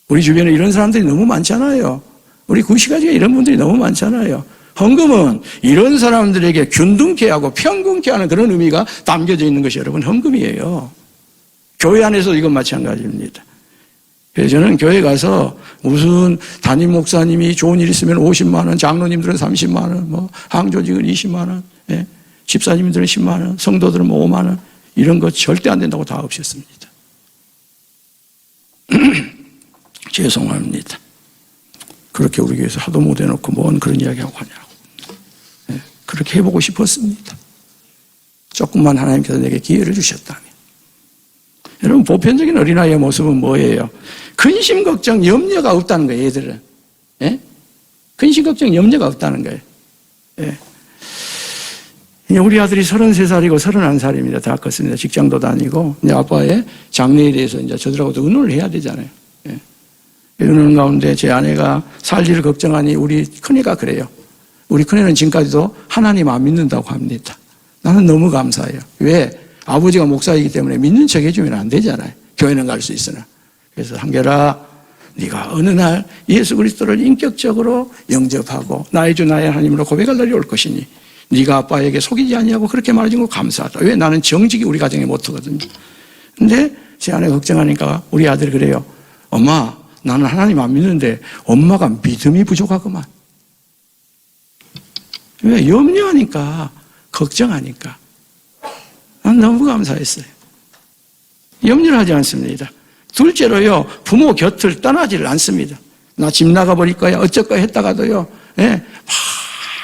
우리 주변에 이런 사람들이 너무 많잖아요. 우리 구시가지에 이런 분들이 너무 많잖아요. 헌금은 이런 사람들에게 균등케 하고 평균케 하는 그런 의미가 담겨져 있는 것이 여러분 헌금이에요. 교회 안에서도 이건 마찬가지입니다. 그래서 저는 교회 가서 무슨 담임 목사님이 좋은 일 있으면 50만 원, 장로님들은 30만 원, 뭐 항조직은 20만 원, 예, 집사님들은 10만 원, 성도들은 뭐 5만 원 이런 거 절대 안 된다고 다 없앴습니다. 죄송합니다. 그렇게 우리 교회에서 하도 못 해놓고 뭔 그런 이야기하고 하냐고. 예, 그렇게 해보고 싶었습니다. 조금만 하나님께서 내게 기회를 주셨다면. 여러분 보편적인 어린아이의 모습은 뭐예요? 근심, 걱정, 염려가 없다는 거예요. 얘들은. 예? 근심, 걱정, 염려가 없다는 거예요. 예. 우리 아들이 33살이고 31살입니다. 다 컸습니다. 직장도 다니고 이제 아빠의 장래에 대해서 이제 저들하고도 의논을 해야 되잖아요. 예. 의논 가운데 제 아내가 살 일을 걱정하니 우리 큰애가 그래요. 우리 큰애는 지금까지도 하나님 안 믿는다고 합니다. 나는 너무 감사해요. 왜? 아버지가 목사이기 때문에 믿는 척 해주면 안 되잖아요. 교회는 갈 수 있으나. 그래서 한결아, 네가 어느 날 예수 그리스도를 인격적으로 영접하고 나의 주 나의 하나님으로 고백할 날이 올 것이니 네가 아빠에게 속이지 아니하고 그렇게 말해준 거 감사하다. 왜? 나는 정직이 우리 가정에 못하거든요. 근데 제 아내가 걱정하니까 우리 아들이 그래요. 엄마, 나는 하나님 안 믿는데 엄마가 믿음이 부족하구만. 왜? 염려하니까, 걱정하니까. 난 너무 감사했어요. 염려를 하지 않습니다. 둘째로요, 부모 곁을 떠나지를 않습니다. 나 집 나가버릴 거야, 어쩔 거야 했다가도요, 예, 막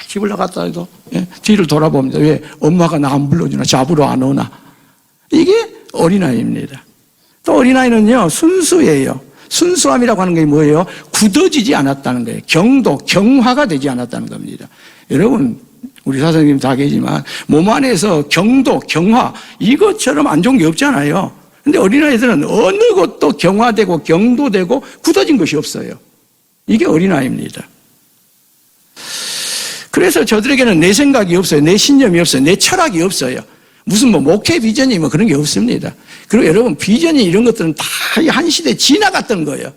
집을 나갔다 해도, 예, 뒤를 돌아봅니다. 왜? 엄마가 나 안 불러주나, 잡으러 안 오나. 이게 어린아이입니다. 또 어린아이는요, 순수예요. 순수함이라고 하는 게 뭐예요? 굳어지지 않았다는 거예요. 경도, 경화가 되지 않았다는 겁니다. 여러분, 우리 사장님 다 계지만 몸 안에서 경도, 경화 이것처럼 안 좋은 게 없잖아요. 근데 어린아이들은 어느 것도 경화되고 경도되고 굳어진 것이 없어요. 이게 어린아이입니다. 그래서 저들에게는 내 생각이 없어요. 내 신념이 없어요. 내 철학이 없어요. 무슨 뭐 목회 비전이 뭐 그런 게 없습니다. 그리고 여러분 비전이 이런 것들은 다 한 시대 지나갔던 거예요.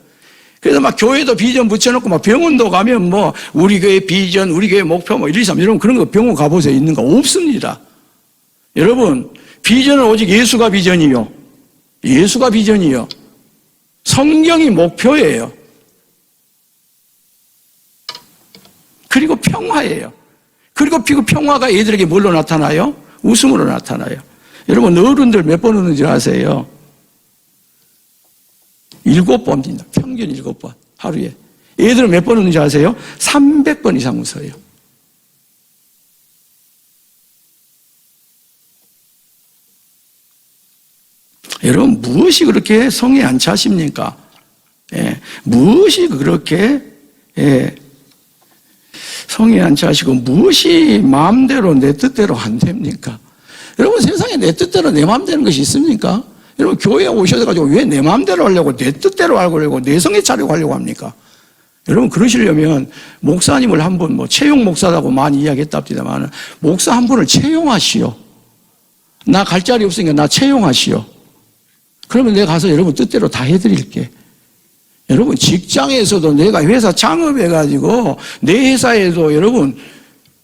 그래서 막 교회도 비전 붙여놓고 막 병원도 가면 뭐 우리 교회 비전, 우리 교회 목표 뭐 1, 2, 3 여러분 그런 거 병원 가보세요. 있는 거 없습니다. 여러분 비전은 오직 예수가 비전이요. 예수가 비전이요. 성경이 목표예요. 그리고 평화예요. 그리고 그 평화가 애들에게 뭘로 나타나요? 웃음으로 나타나요. 여러분 어른들 몇 번 우는 줄 아세요? 7번입니다. 평균 7번 하루에. 애들은 몇 번 우는지 아세요? 300번 이상 웃어요. 여러분 무엇이 그렇게 성에 안 차십니까? 예, 무엇이 그렇게 성에 안 차시고 무엇이 마음대로 내 뜻대로 안 됩니까? 여러분 세상에 내 뜻대로 내 마음 되는 것이 있습니까? 여러분 교회에 오셔서 왜 내 마음대로 하려고 내 뜻대로 하려고 내 성에 차려고 하려고 합니까? 여러분 그러시려면 목사님을 한 분 뭐 채용 목사라고 많이 이야기했답니다만 목사 한 분을 채용하시오. 나 갈 자리 없으니까 나 채용하시오. 그러면 내가 가서 여러분 뜻대로 다 해드릴게. 여러분 직장에서도 내가 회사 창업해가지고 내 회사에도 여러분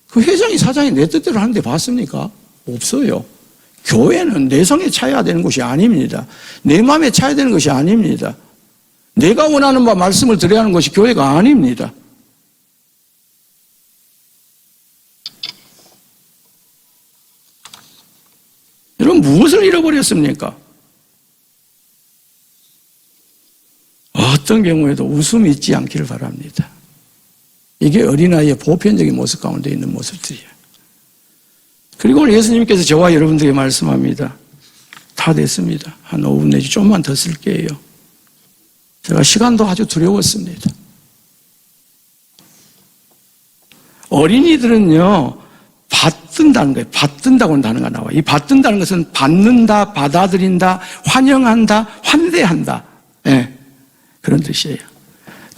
그 회장이 사장이 내 뜻대로 하는데 봤습니까? 없어요. 교회는 내 성에 차야 되는 것이 아닙니다. 내 마음에 차야 되는 것이 아닙니다. 내가 원하는 바 말씀을 드려야 하는 것이 교회가 아닙니다. 여러분 무엇을 잃어버렸습니까? 어떤 경우에도 웃음이 있지 않기를 바랍니다. 이게 어린아이의 보편적인 모습 가운데 있는 모습들이에요. 그리고 오늘 예수님께서 저와 여러분들에게 말씀합니다. 다 됐습니다. 한 5분 내지 좀만 더 쓸게요. 제가 시간도 아주 두려웠습니다. 어린이들은요, 받든다는 거예요. 받든다고는 단어가 나와요. 이 받든다는 것은 받는다, 받아들인다, 환영한다, 환대한다. 예, 그런 뜻이에요.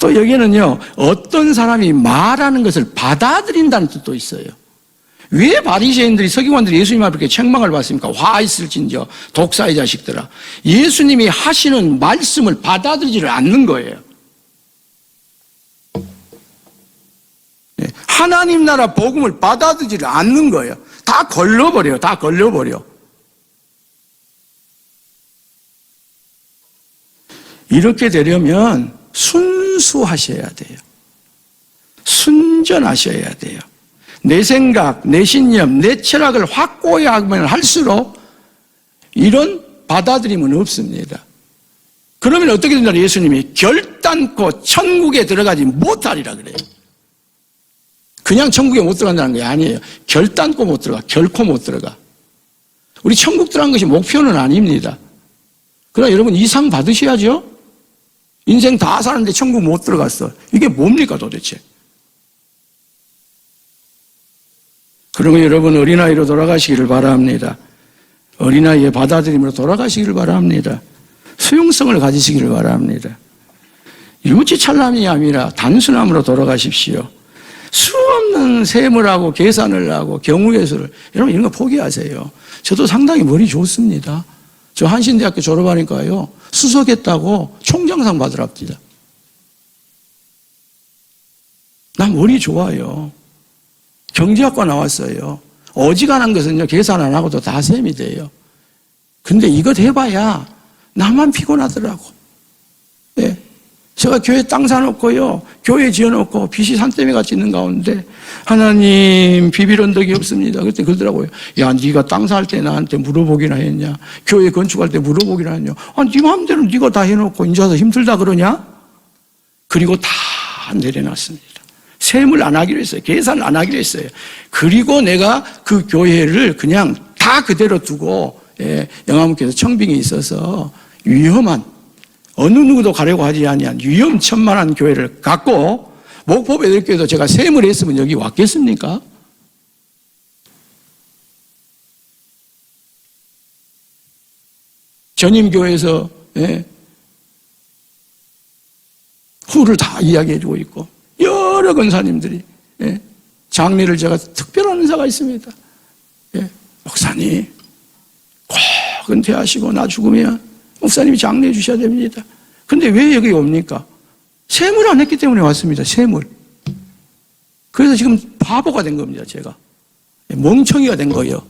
또 여기에는요, 어떤 사람이 말하는 것을 받아들인다는 뜻도 있어요. 왜 바리새인들이 서기관들이 예수님 앞에 이렇게 책망을 받습니까? 화 있을진저 독사의 자식들아. 예수님이 하시는 말씀을 받아들이지를 않는 거예요. 하나님 나라 복음을 받아들이지를 않는 거예요. 다 걸러버려요. 다 걸려버려. 이렇게 되려면 순수하셔야 돼요. 순전하셔야 돼요. 내 생각, 내 신념, 내 철학을 확고히 하면 할수록 이런 받아들임은 없습니다. 그러면 어떻게 된다? 예수님이 결단코 천국에 들어가지 못하리라 그래요. 그냥 천국에 못 들어간다는 게 아니에요. 결단코 못 들어가. 결코 못 들어가. 우리 천국 들어간 것이 목표는 아닙니다. 그러나 여러분 이상 받으셔야죠. 인생 다 사는데 천국 못 들어갔어. 이게 뭡니까 도대체? 그러면 여러분 어린아이로 돌아가시기를 바랍니다. 어린아이의 받아들임으로 돌아가시기를 바랍니다. 수용성을 가지시기를 바랍니다. 유지찰람이 아니라 단순함으로 돌아가십시오. 수없는 세물하고 계산을 하고 경우예수를 여러분 이런 거 포기하세요. 저도 상당히 머리 좋습니다. 저 한신대학교 졸업하니까요 수석했다고 총장상 받으랍니다. 난 머리 좋아요. 경제학과 나왔어요. 어지간한 것은요 계산 안 하고도 다 셈이 돼요. 근데 이것 해봐야 나만 피곤하더라고. 네. 제가 교회 땅 사놓고요 교회 지어놓고 빚이 산더미 같이 있는 가운데 하나님 비빌 언덕이 없습니다. 그때 그러더라고요. 야 네가 땅 살 때 나한테 물어보기나 했냐, 교회 건축할 때 물어보기나 했냐. 네 마음대로 네가 다 해놓고 이제 와서 힘들다 그러냐. 그리고 다 내려놨습니다. 세물 안 하기로 했어요. 계산 안 하기로 했어요. 그리고 내가 그 교회를 그냥 다 그대로 두고 영화문께서 청빙이 있어서 위험한 어느 누구도 가려고 하지 아니한 위험천만한 교회를 갖고 목포 베들교회도 제가 세물을 했으면 여기 왔겠습니까? 전임교회에서 후를 다 이야기해주고 있고 여러 권사님들이 장례를 제가 특별한 은사가 있습니다. 목사님 꼭 은퇴하시고 나 죽으면 목사님이 장례해 주셔야 됩니다. 근데 왜 여기 옵니까? 세물 안 했기 때문에 왔습니다. 세물. 그래서 지금 바보가 된 겁니다. 제가 멍청이가 된 거예요.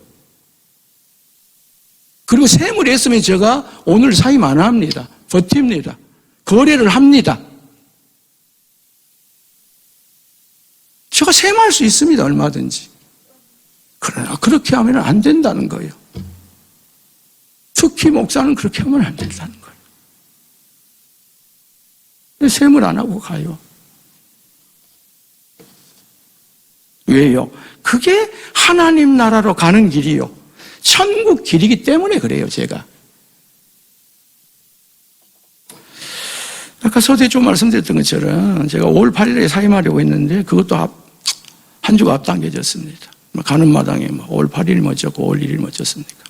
그리고 세물이 했으면 제가 오늘 사임 안 합니다. 버팁니다. 거래를 합니다. 제가 세무할 수 있습니다. 얼마든지. 그러나 그렇게 하면 안 된다는 거예요. 특히 목사는 그렇게 하면 안 된다는 거예요. 세물 안 하고 가요. 왜요? 그게 하나님 나라로 가는 길이요. 천국 길이기 때문에 그래요, 제가. 아까 서대주 말씀드렸던 것처럼 제가 5월 8일에 사임하려고 했는데 그것도 한 주가 앞당겨졌습니다. 가는 마당에 5월 8일이 멋졌고 5월 1일이 멋졌습니까?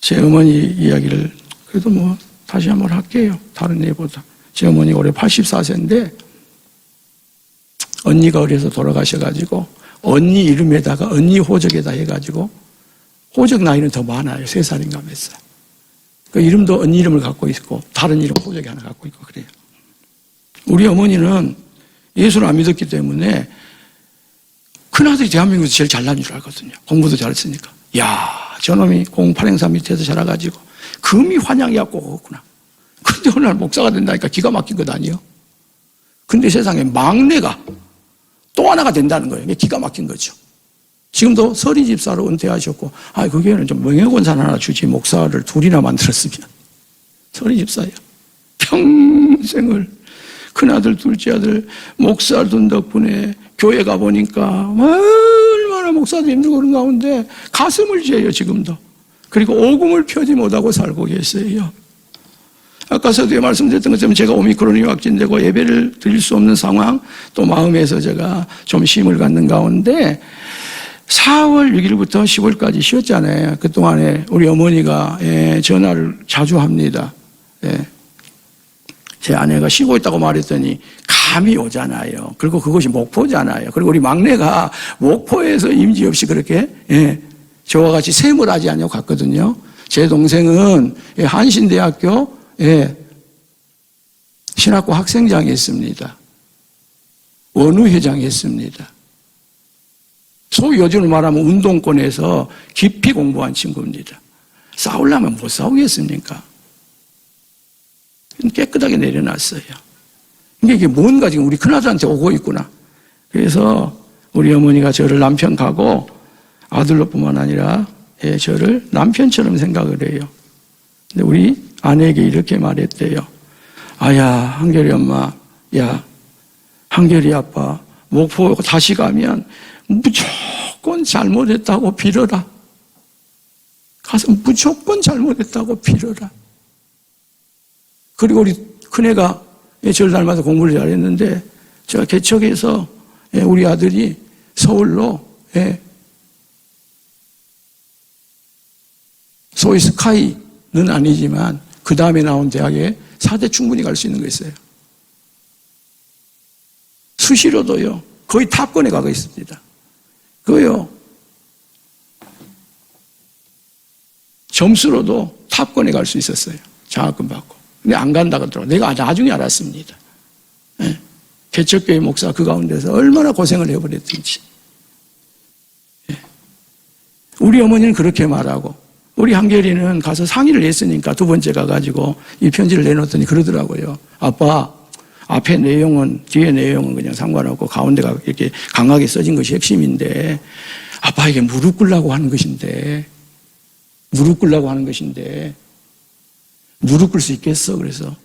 제 어머니 이야기를 그래도 다시 한번 할게요. 다른 예보다. 제 어머니 올해 84세인데 언니가 어려서 돌아가셔가지고 언니 이름에다가 언니 호적에다 해가지고 호적 나이는 더 많아요. 3살인가 몇 살. 그 이름도 언니 이름을 갖고 있고 다른 이름 호적이 하나 갖고 있고 그래요. 우리 어머니는 예수를 안 믿었기 때문에 큰아들이 대한민국에서 제일 잘난 줄 알거든요. 공부도 잘했으니까. 야, 저놈이 08행사 밑에서 자라가지고 금이 환양이갖고 오겠구나. 근데 어느 날 목사가 된다니까 기가 막힌 것 아니에요? 근데 세상에 막내가 또 하나가 된다는 거예요. 이게 기가 막힌 거죠. 지금도 서리 집사로 은퇴하셨고, 거기에는 좀 명예권산 하나 주지, 목사를 둘이나 만들었으면. 서리 집사예요. 평생을 큰아들, 둘째 아들, 목사 둔 덕분에 교회 가보니까 얼마나 목사도 힘들고 그런 가운데 가슴을 죄요, 지금도. 그리고 오금을 펴지 못하고 살고 계세요. 아까 서두에 말씀드렸던 것처럼 제가 오미크론이 확진되고 예배를 드릴 수 없는 상황, 또 마음에서 제가 좀 힘을 갖는 가운데 4월 6일부터 10월까지 쉬었잖아요. 그동안에 우리 어머니가 전화를 자주 합니다. 제 아내가 쉬고 있다고 말했더니 감이 오잖아요. 그리고 그것이 목포잖아요. 그리고 우리 막내가 목포에서 임지 없이 그렇게 저와 같이 셈을 하지 않냐고 갔거든요. 제 동생은 한신대학교 신학과 학생장에 있습니다. 원우회장에 있습니다. 소위 요즘으로 말하면 운동권에서 깊이 공부한 친구입니다. 싸우려면 못 싸우겠습니까? 깨끗하게 내려놨어요. 이게 뭔가 지금 우리 큰아들한테 오고 있구나. 그래서 우리 어머니가 저를 남편 가고 아들로뿐만 아니라 저를 남편처럼 생각을 해요. 근데 우리 아내에게 이렇게 말했대요. 아야, 한결이 엄마, 야, 한결이 아빠, 목포 다시 가면 무조건 잘못했다고 빌어라. 가서 무조건 잘못했다고 빌어라. 그리고 우리 큰애가 저를 닮아서 공부를 잘했는데 제가 개척해서 우리 아들이 서울로 소위 스카이는 아니지만 그 다음에 나온 대학에 4대 충분히 갈 수 있는 거 있어요. 수시로도요. 거의 탑권에 가고 있습니다. 그거요. 점수로도 탑권에 갈 수 있었어요. 장학금 받고. 근데 안 간다 그러더라고요. 내가 나중에 알았습니다. 개척교회 목사 그 가운데서 얼마나 고생을 해버렸든지. 우리 어머니는 그렇게 말하고 우리 한결이는 가서 상의를 했으니까 두 번째 가가지고 이 편지를 내놓더니 그러더라고요. 아빠, 앞에 내용은 뒤에 내용은 그냥 상관없고 가운데가 이렇게 강하게 써진 것이 핵심인데 아빠 이게 무릎 꿇라고 하는 것인데 무릎 꿇을 수 있겠어? 그래서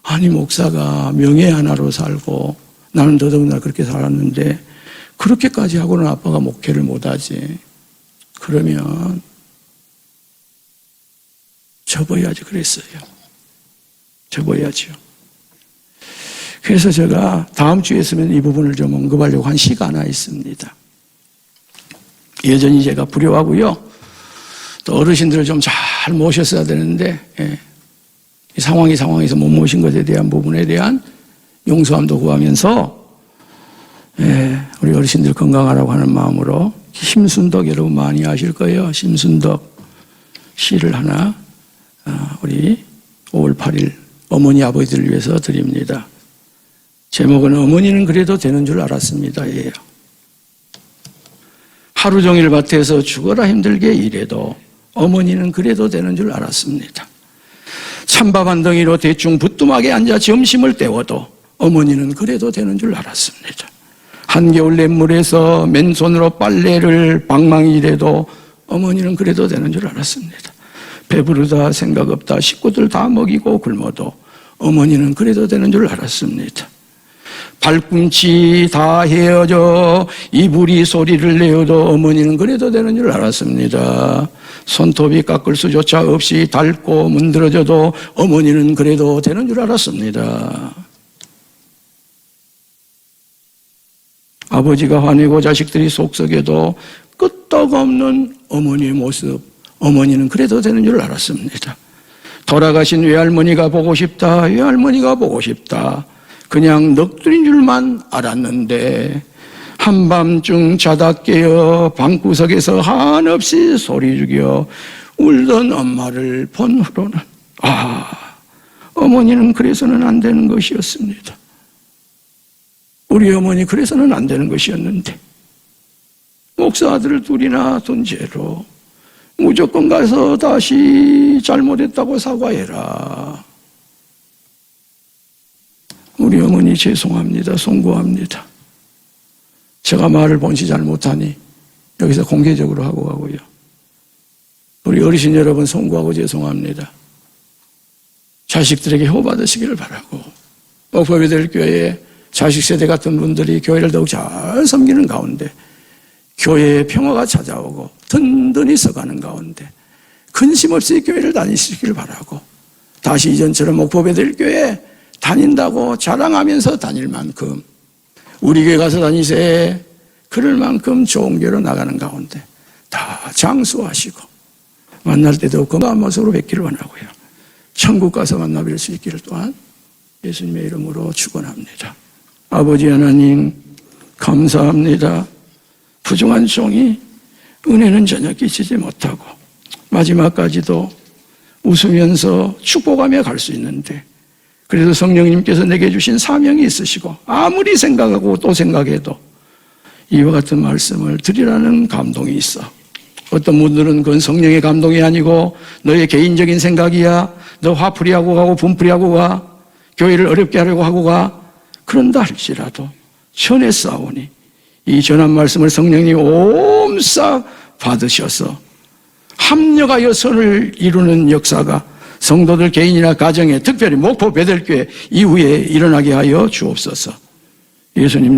아니 목사가 명예 하나로 살고 나는 더더군다나 그렇게 살았는데 그렇게까지 하고는 아빠가 목회를 못하지. 그러면 접어야지 그랬어요. 접어야죠. 그래서 제가 다음 주에 있으면 이 부분을 좀 언급하려고 한 시가 하나 있습니다. 여전히 제가 불효하고요. 또 어르신들을 좀 잘 모셨어야 되는데 이 상황에서 못 모신 것에 대한 부분에 대한 용서함도 구하면서 우리 어르신들 건강하라고 하는 마음으로 심순덕 여러분 많이 아실 거예요. 심순덕 시를 하나 우리 5월 8일 어머니 아버지들을 위해서 드립니다. 제목은 어머니는 그래도 되는 줄 알았습니다. 예요. 하루 종일 밭에서 죽어라 힘들게 일해도 어머니는 그래도 되는 줄 알았습니다. 찬밥 한 덩이로 대충 부뚜막에 앉아 점심을 때워도 어머니는 그래도 되는 줄 알았습니다. 한겨울 냇물에서 맨손으로 빨래를 방망이 일해도 어머니는 그래도 되는 줄 알았습니다. 배부르다 생각 없다 식구들 다 먹이고 굶어도 어머니는 그래도 되는 줄 알았습니다. 발꿈치 다 헤어져 이불이 소리를 내어도 어머니는 그래도 되는 줄 알았습니다. 손톱이 깎을 수조차 없이 닳고 문드러져도 어머니는 그래도 되는 줄 알았습니다. 아버지가 화내고 자식들이 속썩여도 끄떡없는 어머니의 모습, 어머니는 그래도 되는 줄 알았습니다. 돌아가신 외할머니가 보고 싶다, 외할머니가 보고 싶다. 그냥 넋두린 줄만 알았는데 한밤중 자다 깨어 방구석에서 한없이 소리 죽여 울던 엄마를 본 후로는 어머니는 그래서는 안 되는 것이었습니다. 우리 어머니 그래서는 안 되는 것이었는데 목사 아들을 둘이나 둔 죄로 무조건 가서 다시 잘못했다고 사과해라. 우리 어머니 죄송합니다. 송구합니다. 제가 말을 본시 잘 못하니 여기서 공개적으로 하고 가고요. 우리 어르신 여러분 송구하고 죄송합니다. 자식들에게 효받으시기를 바라고 목포베델교회에 자식 세대 같은 분들이 교회를 더욱 잘 섬기는 가운데 교회에 평화가 찾아오고 든든히 서가는 가운데 근심 없이 교회를 다니시기를 바라고 다시 이전처럼 목포베들교회 다닌다고 자랑하면서 다닐 만큼 우리 교회 가서 다니세 그럴 만큼 좋은 교회로 나가는 가운데 다 장수하시고 만날 때도 건강한 모습으로 뵙기를 원하고요. 천국 가서 만나뵐 수 있기를 또한 예수님의 이름으로 축원합니다. 아버지 하나님 감사합니다. 부정한 종이 은혜는 전혀 끼치지 못하고 마지막까지도 웃으면서 축복하며 갈 수 있는데 그래도 성령님께서 내게 주신 사명이 있으시고 아무리 생각하고 또 생각해도 이와 같은 말씀을 드리라는 감동이 있어. 어떤 분들은 그건 성령의 감동이 아니고 너의 개인적인 생각이야. 너 화풀이하고 가고 분풀이하고 가. 교회를 어렵게 하려고 하고 가. 그런다 할지라도 전에 싸우니 이 전한 말씀을 성령님 옴싹 받으셔서 합력하여 선을 이루는 역사가 성도들 개인이나 가정에 특별히 목포 베들교회 이후에 일어나게 하여 주옵소서. 예수님